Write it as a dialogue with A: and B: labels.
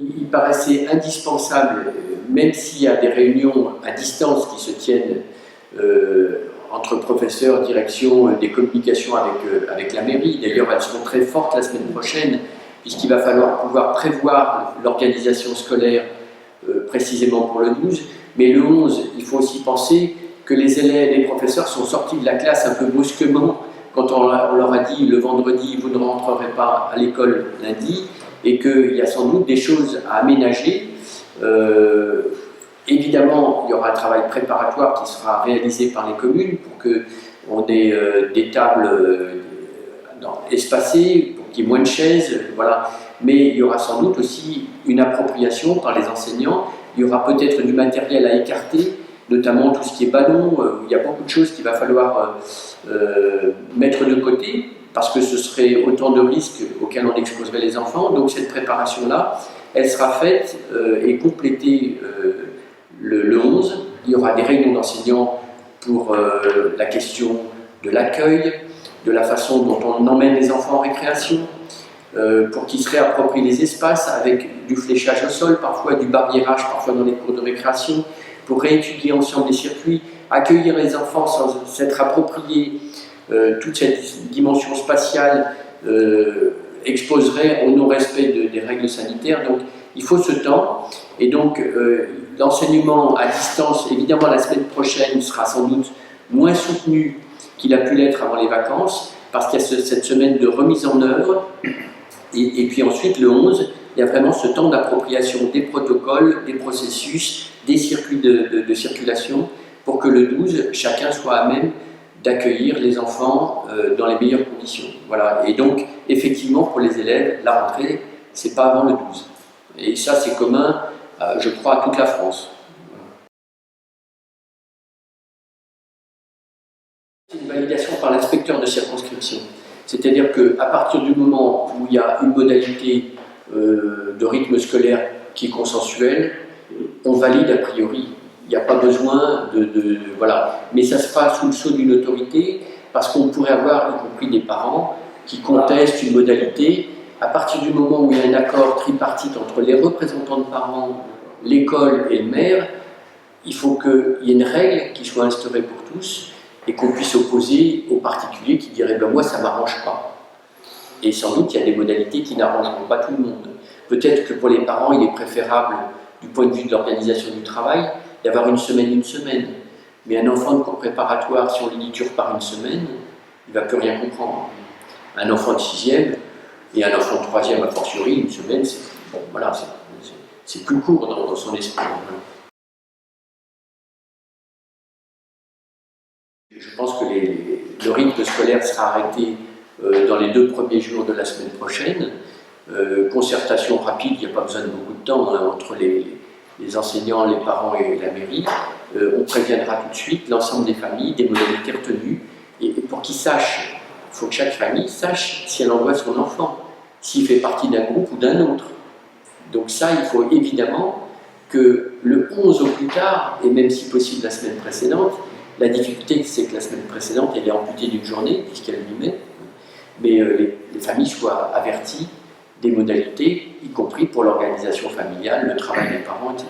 A: Il paraissait indispensable, même s'il y a des réunions à distance qui se tiennent entre professeurs, direction, des communications avec la mairie. D'ailleurs, elles seront très fortes la semaine prochaine, puisqu'il va falloir pouvoir prévoir l'organisation scolaire précisément pour le 12. Mais le 11, il faut aussi penser que les élèves et les professeurs sont sortis de la classe un peu brusquement quand on leur a dit le vendredi, vous ne rentrerez pas à l'école lundi, et qu'il y a sans doute des choses à aménager. Évidemment, il y aura un travail préparatoire qui sera réalisé par les communes pour qu'on ait des tables espacées, pour qu'il y ait moins de chaises, voilà. Mais il y aura sans doute aussi une appropriation par les enseignants. Il y aura peut-être du matériel à écarter, notamment tout ce qui est ballon. Il y a beaucoup de choses qu'il va falloir mettre de côté, parce que ce serait autant de risques auxquels on exposerait les enfants. Donc cette préparation-là, elle sera faite et complétée le 11. Il y aura des réunions d'enseignants pour la question de l'accueil, de la façon dont on emmène les enfants en récréation, pour qu'ils se réapproprient les espaces avec du fléchage au sol, parfois du barriérage, parfois dans les cours de récréation, pour réétudier ensemble les circuits, accueillir les enfants sans s'être approprié toute cette dimension spatiale exposerait au non-respect des règles sanitaires. Donc il faut ce temps, et donc l'enseignement à distance, évidemment la semaine prochaine, sera sans doute moins soutenu qu'il a pu l'être avant les vacances, parce qu'il y a cette semaine de remise en œuvre, et puis ensuite le 11, il y a vraiment ce temps d'appropriation des protocoles, des processus, des circuits de circulation, pour que le 12, chacun soit à même d'accueillir les enfants dans les meilleures conditions. Voilà. Et donc, effectivement, pour les élèves, la rentrée, c'est pas avant le 12. Et ça, c'est commun, je crois, à toute la France. C'est une validation par l'inspecteur de circonscription. C'est-à-dire qu'à partir du moment où il y a une modalité de rythme scolaire qui est consensuelle, on valide a priori. Il n'y a pas besoin voilà. Mais ça se passe sous le sceau d'une autorité, parce qu'on pourrait avoir, y compris des parents, qui contestent une modalité. À partir du moment où il y a un accord tripartite entre les représentants de parents, l'école et le maire, il faut qu'il y ait une règle qui soit instaurée pour tous, et qu'on puisse opposer aux particuliers qui diraient ben moi ça ne m'arrange pas. Et sans doute il y a des modalités qui n'arrangeront pas tout le monde. Peut-être que pour les parents il est préférable, du point de vue de l'organisation du travail, d'avoir une semaine. Mais un enfant de cours préparatoire, si on lui dit tu repars une semaine, il ne va plus rien comprendre. Un enfant de 6e et un enfant de 3e a fortiori, une semaine, bon, voilà, c'est plus court dans son esprit. Je pense que le rythme scolaire sera arrêté dans les 2 premiers jours de la semaine prochaine. Concertation rapide, il n'y a pas besoin de beaucoup de temps entre les enseignants, les parents et la mairie. On préviendra tout de suite l'ensemble des familles, des modalités retenues. Et pour qu'ils sachent, il faut que chaque famille sache si elle envoie son enfant, s'il fait partie d'un groupe ou d'un autre. Donc ça, il faut évidemment que le 11 au plus tard, et même si possible la semaine précédente, la difficulté c'est que la semaine précédente, elle est amputée d'une journée, puisqu'elle est mi-mai, mais les familles soient averties des modalités, y compris pour l'organisation familiale, le travail des parents, etc.